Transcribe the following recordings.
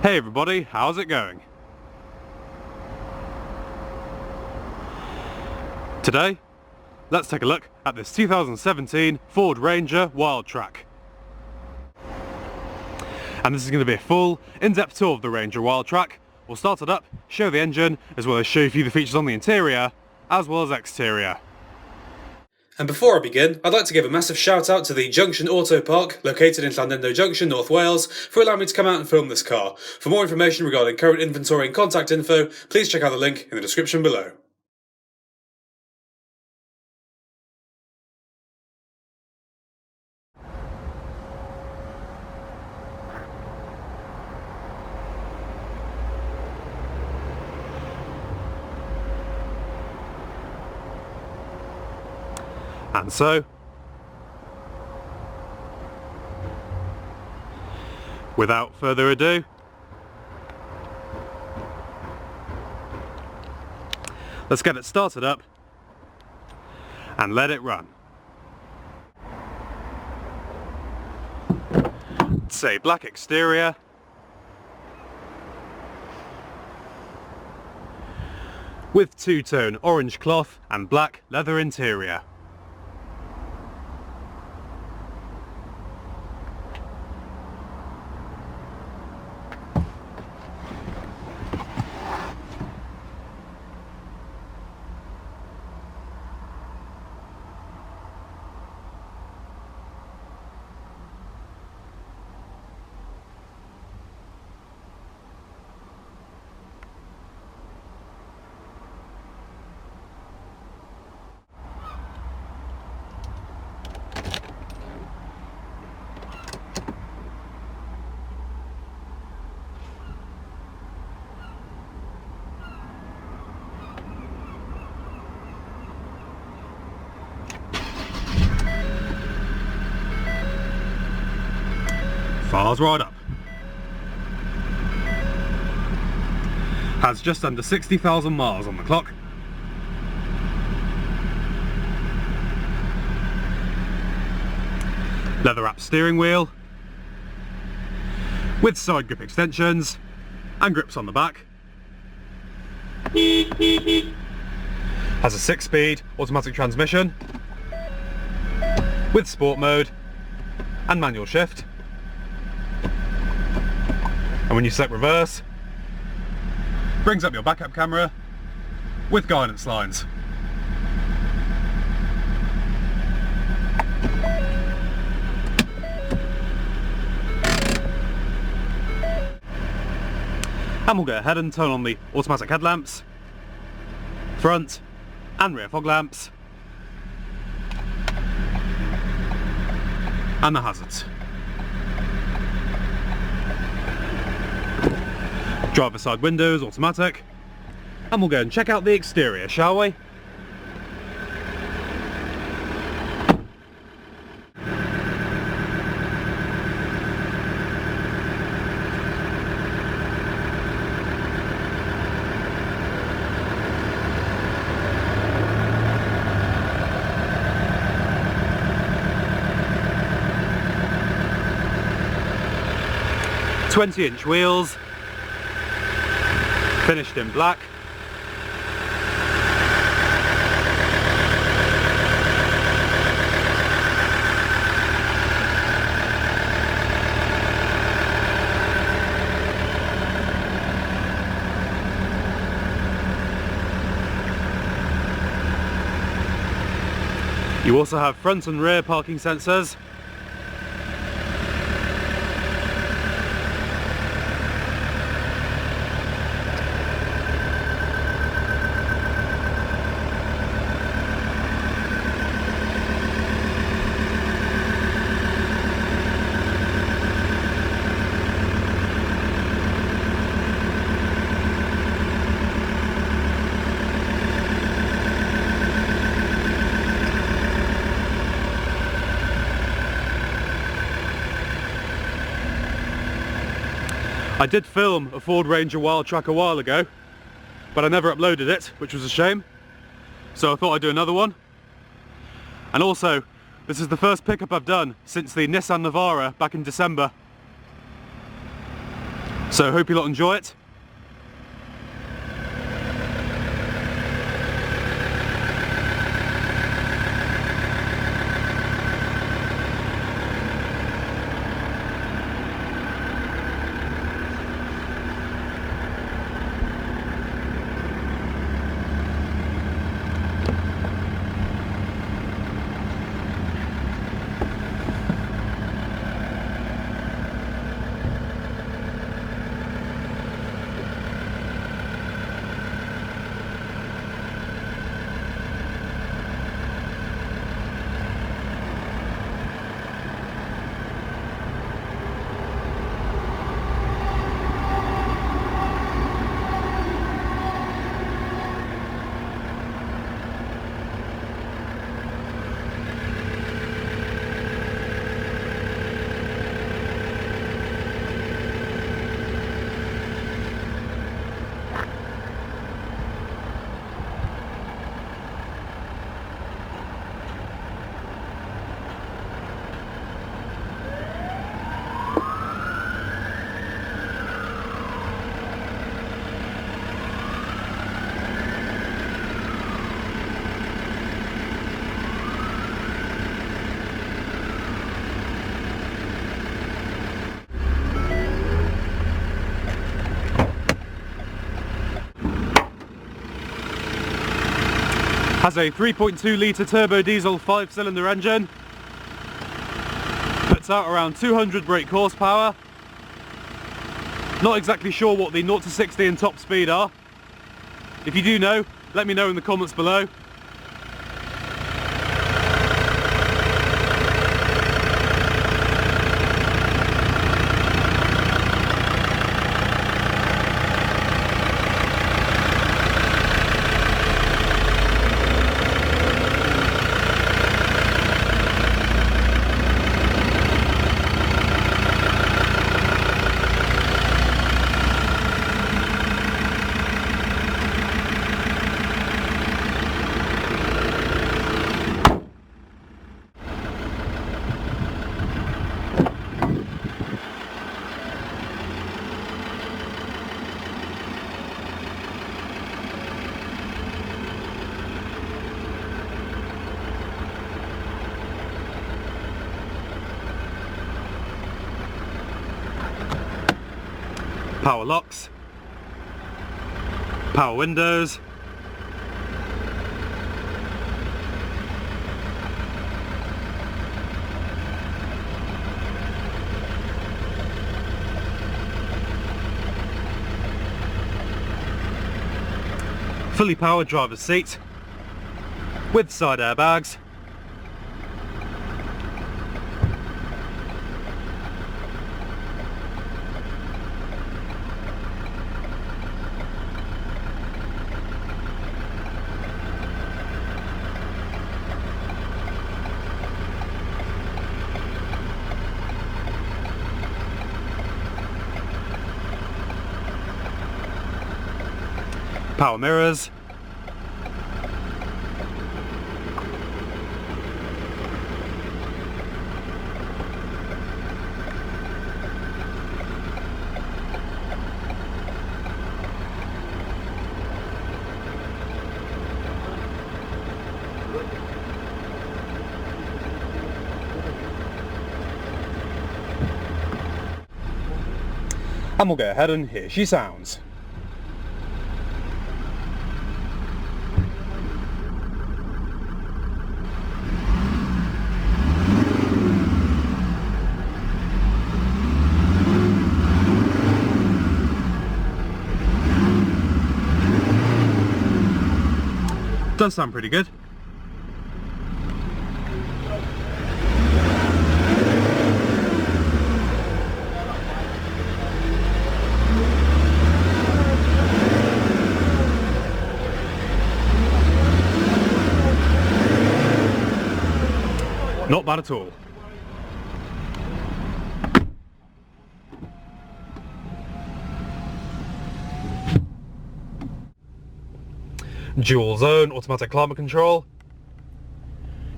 Hey everybody, how's it going? Today, let's take a look at this 2017 Ford Ranger Wildtrak. And this is going to be a full, in-depth tour of the Ranger Wildtrak. We'll start it up, show the engine, as well as show you the features on the interior, as well as exterior. And before I begin, I'd like to give a massive shout out to the Junction Autopark, located in Llandudno Junction, North Wales, for allowing me to come out and film this car. For more information regarding current inventory and contact info, please check out the link in the description below. And so, without further ado, let's get it started up and let it run. It's a black exterior with two-tone orange cloth and black leather interior. Fires right up. Has just under 60,000 miles on the clock. Leather wrapped steering wheel with side grip extensions and grips on the back. Has a 6-speed automatic transmission with sport mode and manual shift. And when you select reverse, brings up your backup camera with guidance lines. And we'll go ahead and turn on the automatic headlamps, front and rear fog lamps, and the hazards. Driver side windows automatic, and we'll go and check out the exterior, shall we? "20-inch wheels, finished in black. You also have front and rear parking sensors. I did film a Ford Ranger Wildtrak a while ago, but I never uploaded it, which was a shame. So I thought I'd do another one. And also, this is the first pickup I've done since the Nissan Navara back in December. So hope you lot enjoy it. Has a 3.2 litre turbo diesel 5-cylinder engine, puts out around 200 brake horsepower. Not exactly sure what the 0 to 60 and top speed are. If you do know, let me know in the comments below. Power locks, power windows, fully powered driver's seat with side airbags. Power mirrors, and we'll go ahead and here she sounds. Does sound pretty good. Not bad at all. Dual zone automatic climate control.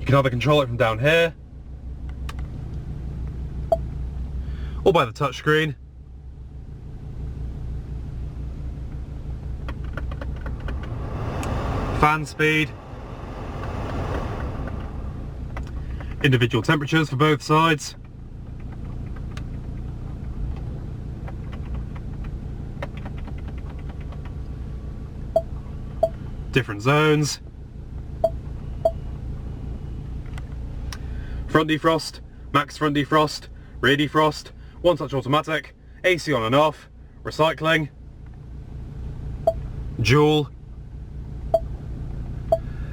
You can either control it from down here or by the touchscreen. fan speed, individual temperatures for both sides, different zones, front defrost, max front defrost, rear defrost, one touch automatic, AC on and off, recycling, dual,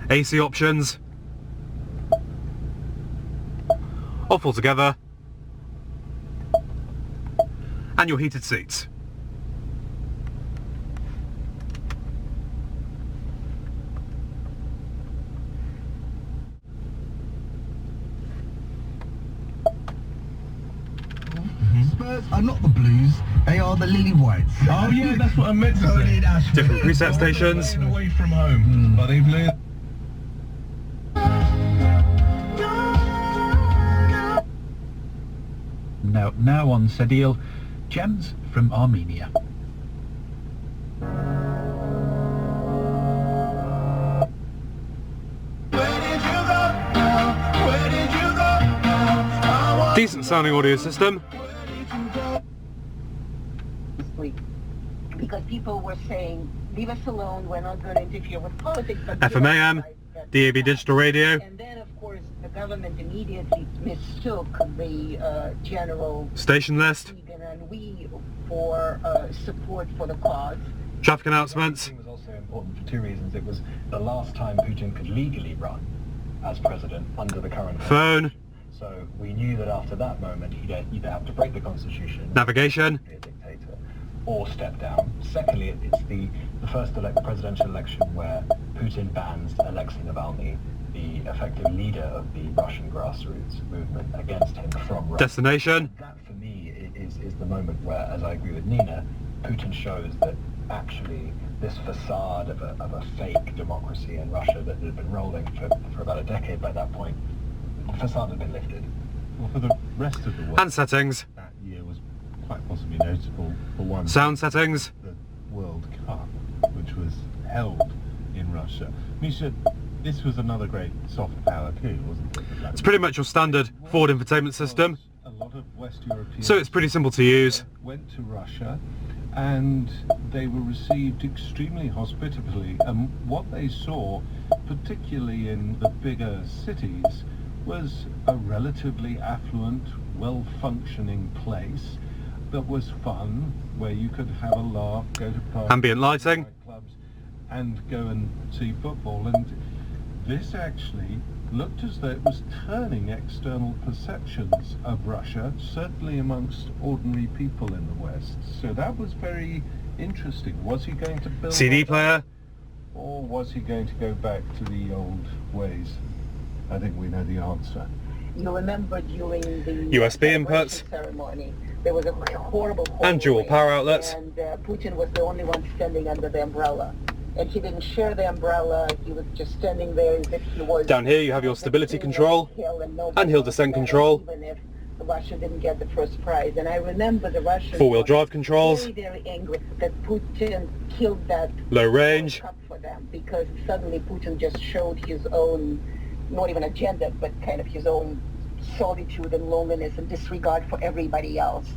AC options, off altogether, and your heated seats. Spurs are not the Blues, they are the Lily Whites. Oh yeah, that's what I meant to say. Different preset stations. Away from home, but they've learned. Now on Sedil, gems from Armenia. Decent sounding audio system. Because people were saying, leave us alone, we're not going to interfere with politics. But FM AM, DAB digital radio. And then, of course, the government immediately mistook the general Station list. and we for support for the cause. Traffic announcements. It was also important for two reasons. It was the last time Putin could legally run as president under the current Phone. So we knew that after that moment he'd either have to break the constitution, Navigation. be a dictator, or step down. Secondly, it's the first presidential election where Putin bans Alexei Navalny, the effective leader of the Russian grassroots movement, against him from Russia. Destination. That for me is the moment where, as I agree with Nina, Putin shows that actually this facade of a fake democracy in Russia that had been rolling for about a decade by that point, the facade had been lifted. Well, for the rest of the world, And settings. that year was quite possibly notable for one. Sound settings. The World Cup, which was held in Russia. Misha, this was another great soft power coup, wasn't it? It's pretty much your standard Ford infotainment system. A lot of West Europeans So it's pretty simple to use. went to Russia and they were received extremely hospitably, and what they saw, particularly in the bigger cities, was a relatively affluent, well-functioning place that was fun, where you could have a laugh, go to parties, Ambient lighting. clubs, and go and see football. And this actually looked as though it was turning external perceptions of Russia, certainly amongst ordinary people in the West. So that was very interesting. Was he going to build CD on player. that, or was he going to go back to the old ways? I think we know the answer. You remember during the USB celebration inputs. ceremony, there was a horrible And dual rain, power outlets. And Putin was the only one standing under the umbrella. And he didn't share the umbrella, he was just standing there as if he was... Down here you have your stability control and hill descent control. Even if Russia didn't get the first prize. And I remember the Russians... Four-wheel drive controls. ...very, very angry that Putin killed that... Low range. ...cup for them, because suddenly Putin just showed his own, not even agenda, but kind of his own solitude and loneliness and disregard for everybody else.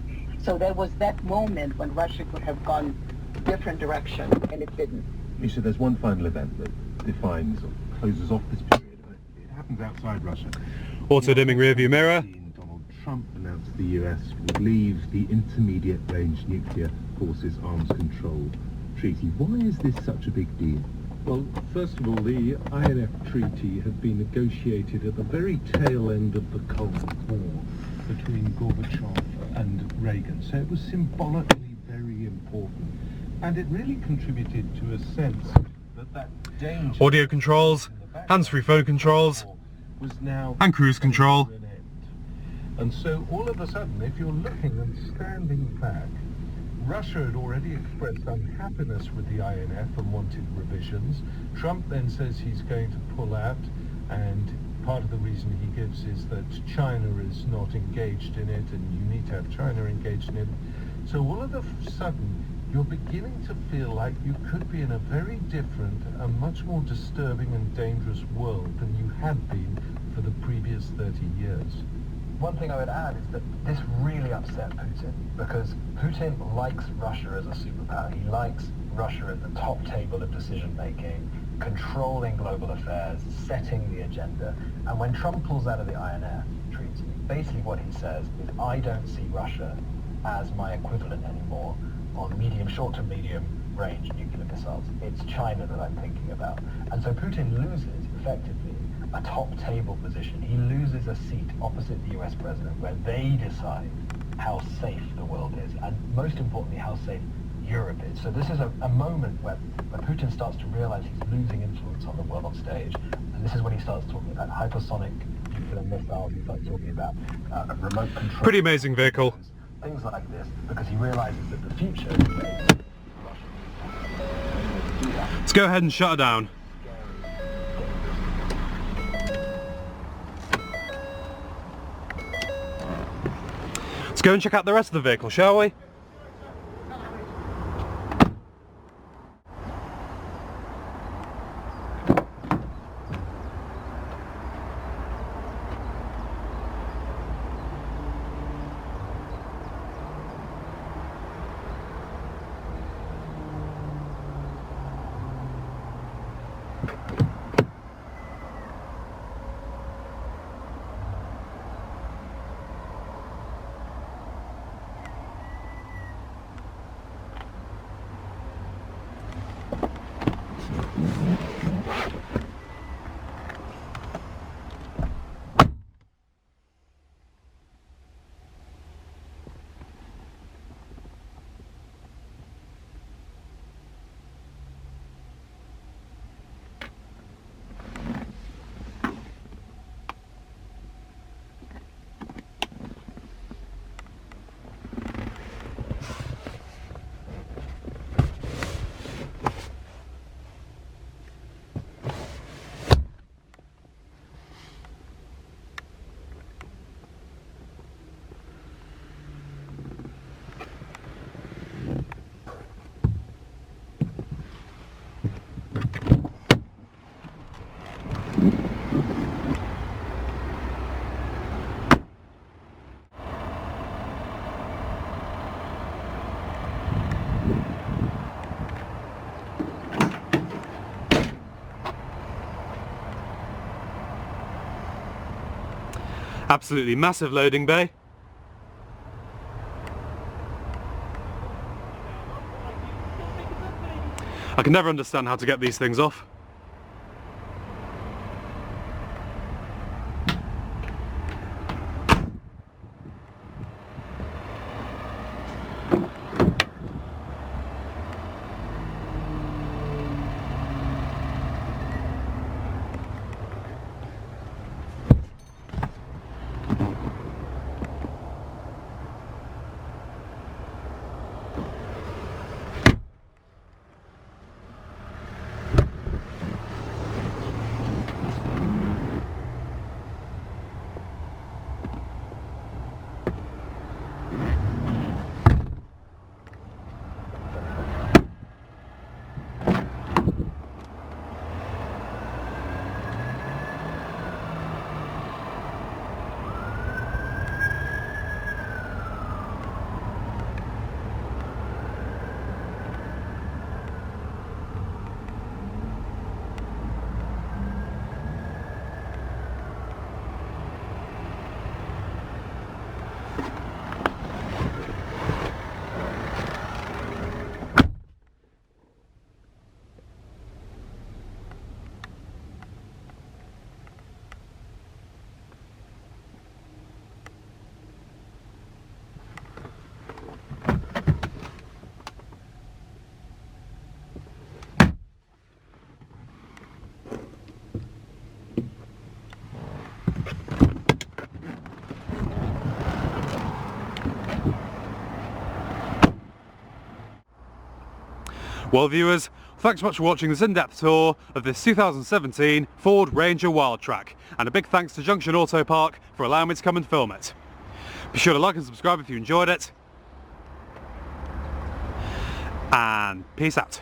So there was that moment when Russia could have gone a different direction, and it didn't. Misha, there's one final event that defines or closes off this period. It happens outside Russia. Auto dimming rear view mirror. Donald Trump announced the US would leave the Intermediate Range Nuclear Forces Arms Control Treaty. Why is this such a big deal? Well, first of all, the INF Treaty had been negotiated at the very tail end of the Cold War between Gorbachev and Reagan, so it was symbolically very important. And it really contributed to a sense that danger... Audio controls, hands-free phone controls, was now and cruise control. coming to an end. And so all of a sudden, if you're looking and standing back, Russia had already expressed unhappiness with the INF and wanted revisions. Trump then says he's going to pull out, and part of the reason he gives is that China is not engaged in it, and you need to have China engaged in it. So all of a sudden, you're beginning to feel like you could be in a very different and much more disturbing and dangerous world than you had been for the previous 30 years. One thing I would add is that this really upset Putin, because Putin likes Russia as a superpower. He likes Russia at the top table of decision-making, controlling global affairs, setting the agenda. And when Trump pulls out of the INF Treaty, basically what he says is, I don't see Russia as my equivalent anymore on short to medium range nuclear missiles. It's China that I'm thinking about. And so Putin loses, effectively, a top table position. He loses a seat opposite the US president where they decide how safe the world is, and most importantly, how safe Europe is. So this is a moment where Putin starts to realize he's losing influence on the world stage, and this is when he starts talking about hypersonic nuclear missiles, he starts talking about remote control. Pretty amazing vehicle. Things like this, because he realizes that the future is based. Let's go ahead and shut her down. Let's go and check out the rest of the vehicle, shall we? Absolutely massive loading bay. I can never understand how to get these things off. Well viewers, thanks so much for watching this in-depth tour of this 2017 Ford Ranger Wildtrak, and a big thanks to Junction Autopark for allowing me to come and film it. Be sure to like and subscribe if you enjoyed it. and peace out.